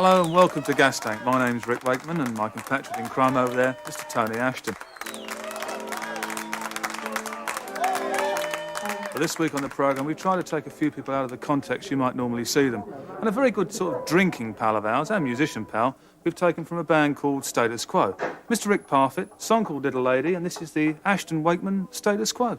Hello and welcome to Gas Tank. My name's Rick Wakeman and my compatriot in crime over there, Mr. Tony Ashton. But this week on the programme, we've tried to take a few people out of the context you might normally see them. And a very good sort of drinking pal of ours, and musician pal, we've taken from a band called Status Quo. Mr. Rick Parfitt, song called Little Lady, and this is the Ashton Wakeman Status Quo.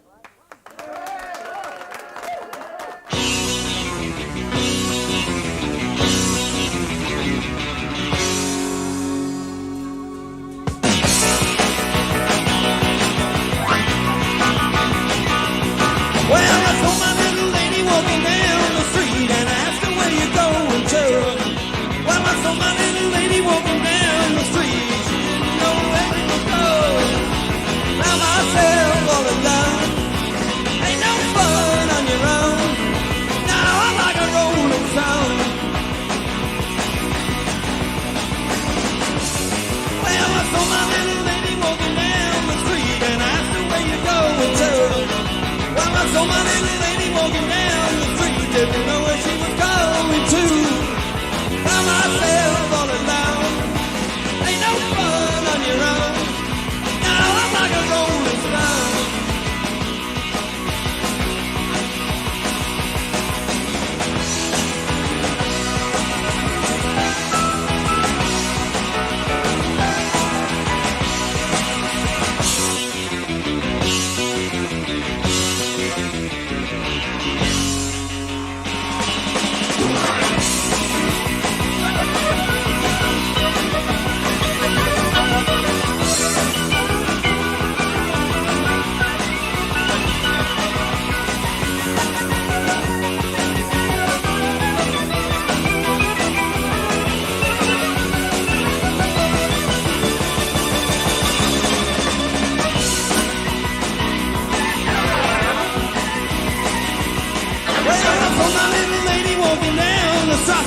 So my little lady walking down the street didn't know where she was going to. By myself all alone, ain't no fun on your own. Now I'm like a rolling stone.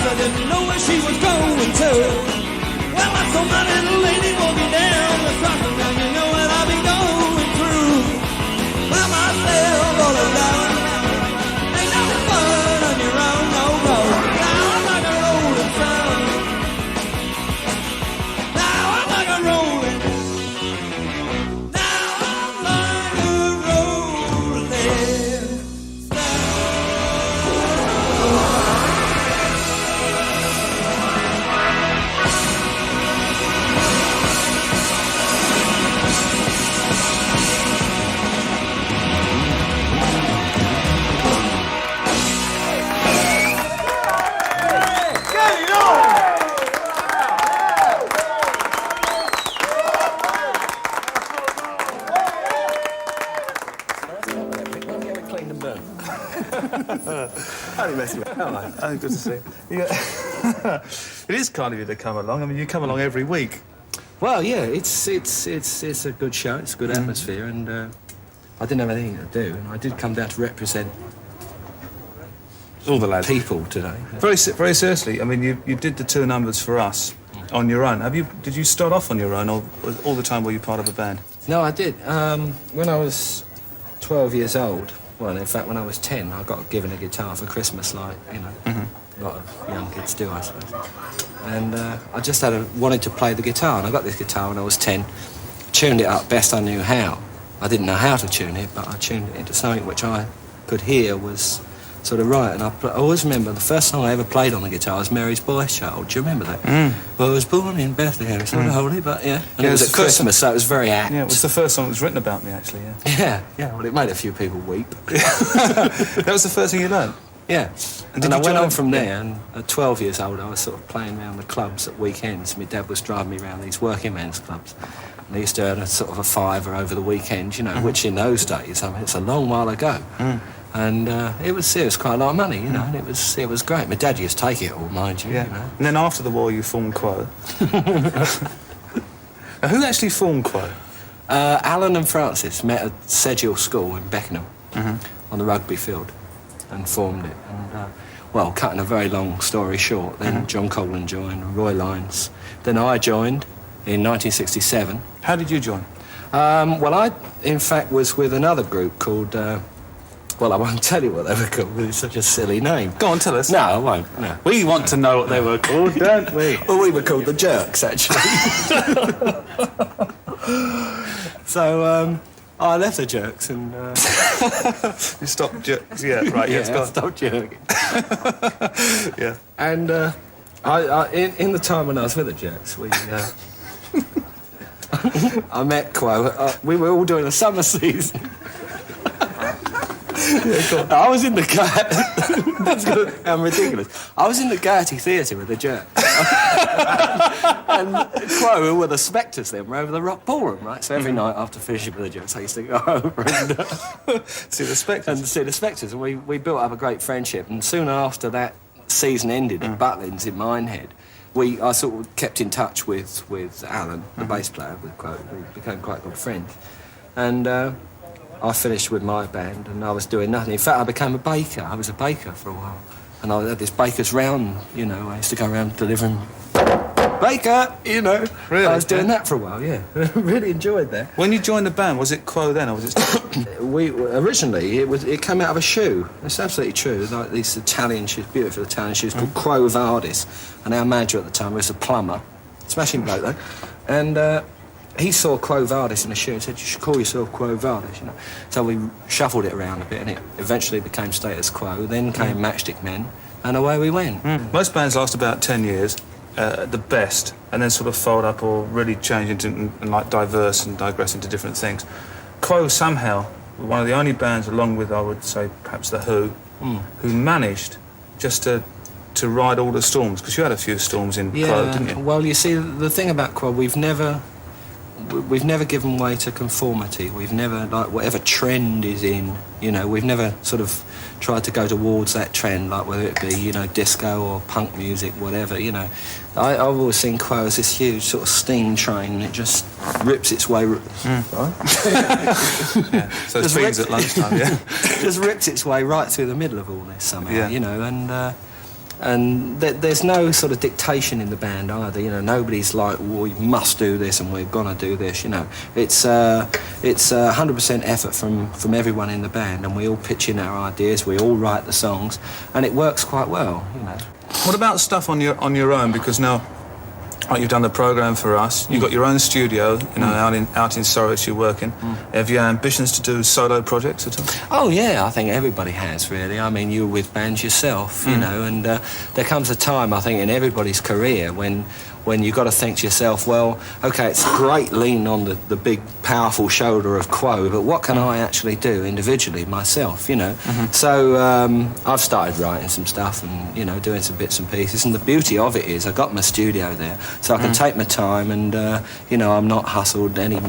I didn't know where she was going to. Well, I saw my little lady walking down the street, and now you know what I've been going through. By myself all alone, ain't no fun on your own, no road. Now I'm like a rolling stone. Now I'm like a rolling. Now I'm like a rolling stone. Only messing with you, aren't I? Oh, good to see you. Yeah. It is kind of you to come along. I mean, you come along every week. Well, yeah, it's a good show. It's a good atmosphere, and I didn't have anything to do, and I did come down to represent all the lads, people today. Very seriously. I mean, you did the two numbers for us on your own. Did you start off on your own, or all the time were you part of a band? No, I did. When I was 12 years old. Well, in fact, when I was 10, I got given a guitar for Christmas, like, you know, a lot of young kids do, I suppose. And I just wanted to play the guitar, and I got this guitar when I was 10, tuned it up best I knew how. I didn't know how to tune it, but I tuned it into something which I could hear was sort of right. And I always remember the first song I ever played on the guitar was Mary's Boy Child. Do you remember that? Well, I was born in Bethlehem. It's not holy, but yeah. And it was at Christmas, so it was very apt. Yeah, it was the first song that was written about me, actually, yeah. Yeah, well, it made a few people weep. That was the first thing you learned? Yeah. And I went on from there, and at 12 years old, I was sort of playing around the clubs at weekends. My dad was driving me around these working men's clubs. And I used to earn a sort of a fiver over the weekend, you know, which in those days, I mean, it's a long while ago. And it was quite a lot of money, you know, and it was great. My dad used to take it all, mind you, yeah. You know. And then after the war, you formed Quo. Now, who actually formed Quo? Alan and Francis met at Sedgehill School in Beckenham on the rugby field and formed it. And, well, cutting a very long story short, then John Colin joined, Roy Lyons. Then I joined in 1967. How did you join? Well, I, in fact, was with another group called... Well, I won't tell you what they were called, but it's such a silly name. Go on, tell us. No, I won't. No. We want to know what they were called, don't we? Well, we were called the Jerks, actually. So I left the Jerks and... You stopped jerks. Yeah, right. yeah, Yes, go on. stopped jerking. Yeah. And in the time when I was with the Jerks, we... I met Quo. We were all doing a summer season. I was in the That's gonna sound ridiculous. I was in the Gaiety Theatre with the Jerks. And Quo, who were the Spectres then, were over the Rock Ballroom, right? So every night after finishing with the Jerks, I used to go over and See the Spectres. and see the Spectres. And we built up a great friendship. And soon after that season ended at Butlins in Minehead, I sort of kept in touch with Alan, the bass player, with Quo. We became quite good friends. And I finished with my band and I was doing nothing. In fact, I became a baker. I was a baker for a while. And I had this baker's round, you know. I used to go around delivering baker, you know. Really? I was doing that for a while, yeah. Really enjoyed that. When you joined the band, was it Quo then, or was it... Originally, it came out of a shoe. It's absolutely true. Like these Italian shoes, beautiful Italian shoes called Quo Vadis. And our manager at the time was a plumber. Smashing bloke, though. And... he saw Quo Vadis in a shoe and said, you should call yourself Quo Vadis, you know. So we shuffled it around a bit and it eventually became Status Quo, then came Matchstick Men, and away we went. Most bands last about 10 years, at the best, and then sort of fold up or really change into and like diverse and digress into different things. Quo somehow were one of the only bands, along with, I would say, perhaps The Who, who managed just to ride all the storms, because you had a few storms in Quo, didn't you? Well, you see, the thing about Quo, we've never given way to conformity. We've never, like, whatever trend is in, you know, we've never sort of tried to go towards that trend, like whether it be, you know, disco or punk music, whatever, you know. I've always seen Quo as this huge sort of steam train, and it just rips its way... Yeah, so it's fiends at lunchtime, yeah. Just rips its way right through the middle of all this somehow, you know, and there's no sort of dictation in the band either, you know. Nobody's like, well, we must do this and we're gonna do this, you know. It's 100% effort from everyone in the band, and we all pitch in our ideas, we all write the songs, and it works quite well, you know. What about stuff on your own? Because now, like, you've done the programme for us, you've got your own studio, you know, out in Surrey you're working. Have you ambitions to do solo projects at all? Oh, yeah, I think everybody has, really. I mean, you were with bands yourself, you know, and there comes a time, I think, in everybody's career when you've got to think to yourself, well, OK, it's great leaning on the big, powerful shoulder of Quo, but what can I actually do individually myself, you know? So I've started writing some stuff and, you know, doing some bits and pieces, and the beauty of it is I've got my studio there, so I can take my time and, you know, I'm not hustled any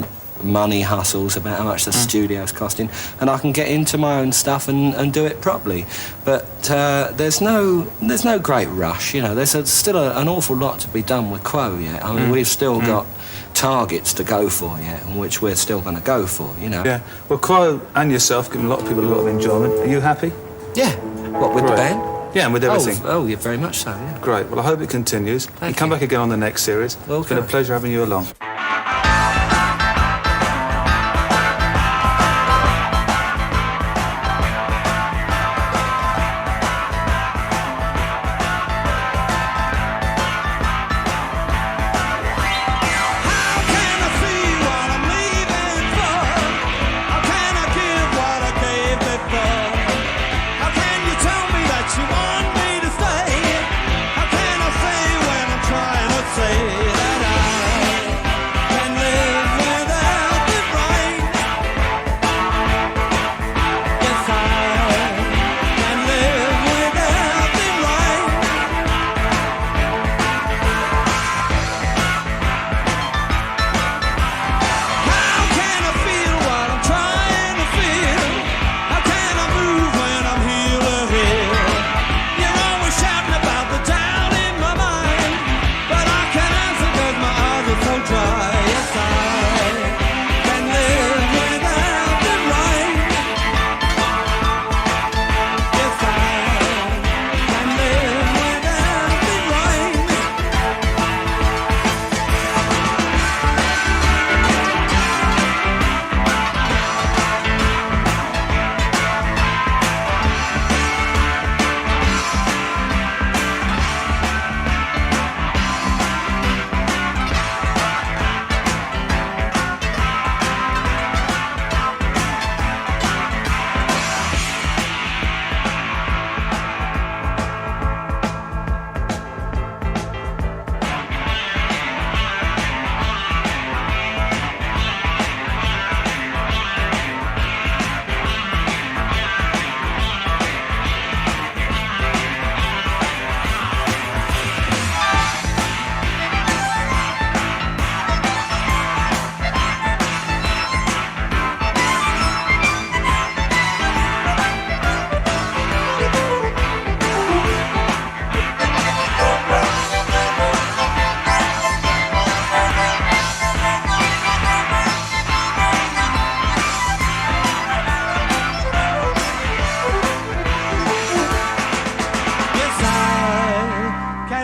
money hustles about how much the studio's costing, and I can get into my own stuff and do it properly. But there's no great rush, you know. There's still an awful lot to be done with Quo yet. I mean, we've still got targets to go for yet, and which we're still going to go for, you know. Yeah. Well, Quo and yourself giving a lot of people a lot of enjoyment. Are you happy? Yeah. What, with the band? Yeah, and with everything. Oh, yeah, very much so, yeah. Great. Well, I hope it continues. Thank come you. back again on the next series. Okay. It's been a pleasure having you along.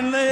and live.